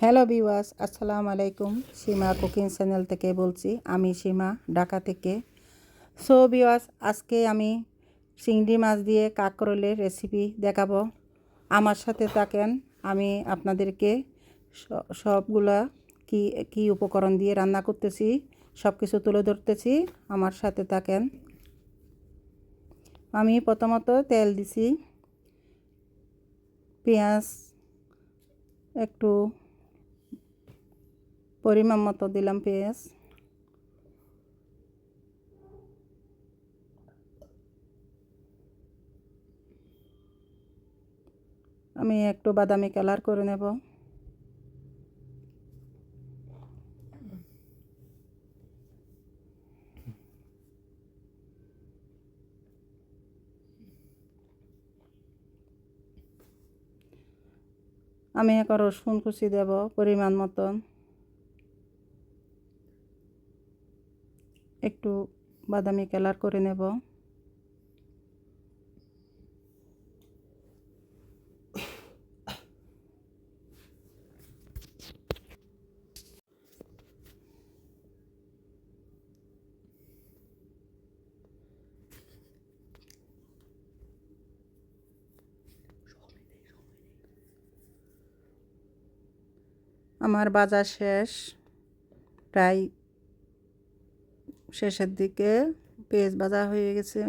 Hello viewers, আসসালামু আলাইকুম। সীমা cooking channel থেকে বলছি। আমি সীমা, ঢাকা থেকে। সো ভিউয়ার্স, আজকে আমি চিংড়ি মাছ দিয়ে কাঁকরোলের রেসিপি দেখাবো। আমার সাথে থাকেন। আমি আপনাদেরকে সবগুলা কি কি উপকরণ দিয়ে রান্না করতেছি সব কিছু তুলে ধরতেছি। আমার সাথে থাকেন। আমি প্রথমত তেল দিছি, পেঁয়াজ একটু পরিমাণ মতো দিলাম পেঁয়াজ। আমি একটু বাদামি কালার করে নেব। আমি এখন রসুন কুচি দেব পরিমাণ মতন, একটু বাদামি কালার করে নেব। আমার ভাজা শেষ, প্রায় শেষের দিকে। পেঁয়াজ ভাজা হয়ে গেছে।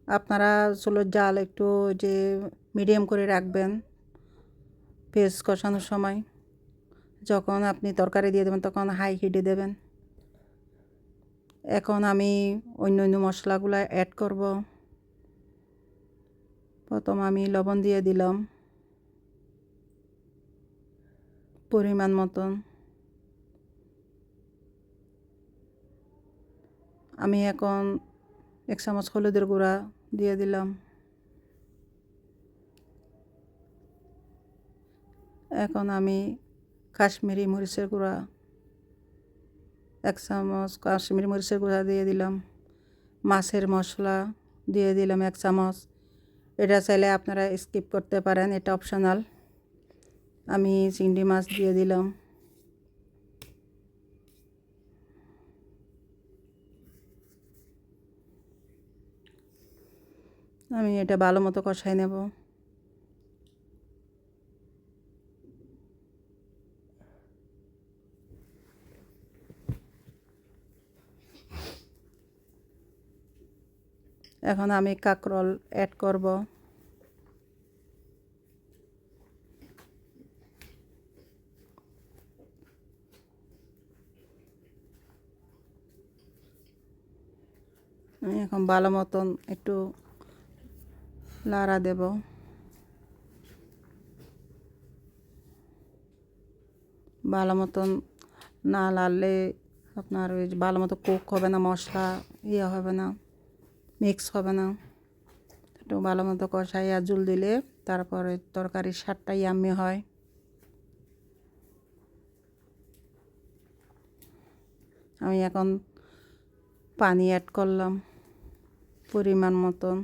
আপনারা চুলোর জাল একটু যে মিডিয়াম করে রাখবেন পেঁয়াজ কষানোর সময়। যখন আপনি তরকারি দিয়ে দেবেন তখন হাই হিটে দেবেন। এখন আমি অন্য অন্য মশলাগুলো অ্যাড করব। প্রথম আমি লবণ দিয়ে দিলাম পরিমাণ মতন। আমি এখন 1 চামচ হলুদের গুঁড়া দিয়ে দিলাম। এখন আমি কাশ্মীরি মরিচের গুঁড়া 1 চামচ কাশ্মীরি মরিচের গুঁড়া দিয়ে দিলাম। মাছের মশলা দিয়ে দিলাম 1 চামচ। এটা চাইলে আপনারা স্কিপ করতে পারেন, এটা অপশনাল। আমি চিংড়ি মাছ দিয়ে দিলাম। আমি এটা ভালো মতো কষাই নেব। এখন আমি কাঁকরোল অ্যাড করব। আমি এখন ভালো মতন একটু লাড়া দেব। ভালো মতন না লাড়লে আপনার ওই ভালো মতো কুক হবে না, মশলা হবে না, মিক্স হবে না। একটু ভালো মতো কষাইয়া জল দিলে তারপরে তরকারির স্বাদটা ইয়াম্মি হয়। আমি এখন পানি অ্যাড করলাম পরিমাণ মতন।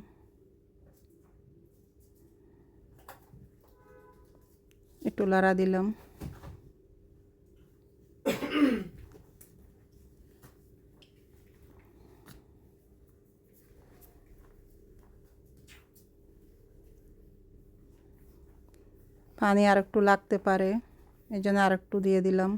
একটু লাড়া দিলাম। পানি আর একটু লাগতে পারে, এই জন্য আর একটু দিয়ে দিলাম।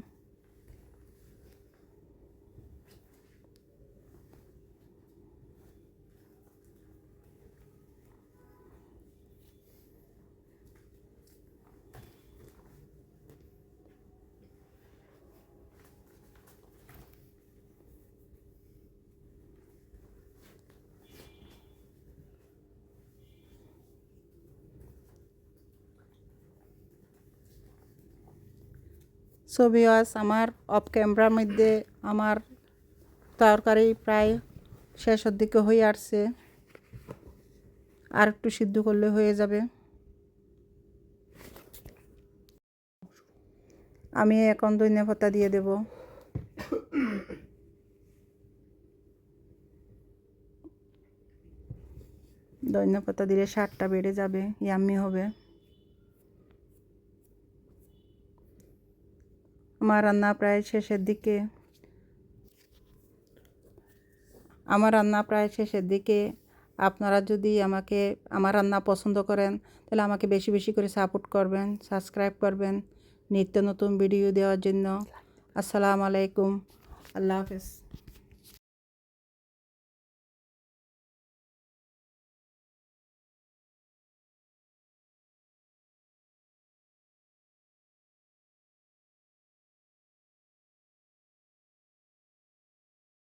সো ভিউয়ার্স, আমার অফ ক্যামেরার মধ্যে আমার তরকারি প্রায় শেষের দিকে হয়ে আসছে। আর একটু সিদ্ধ করলে হয়ে যাবে। আমি এখন ধনিয়া পাতা দিয়ে দেব। ধনিয়া পাতা দিলে স্বাদটা বেড়ে যাবে, ইয়াম্মি হবে। আমার রান্না প্রায় শেষের দিকে। আপনারা যদি আমার রান্না পছন্দ করেন তাহলে আমাকে বেশি বেশি করে সাপোর্ট করবেন, সাবস্ক্রাইব করবেন নিত্য নতুন ভিডিও দেওয়ার জন্য। আসসালামু আলাইকুম, আল্লাহ হাফেজ।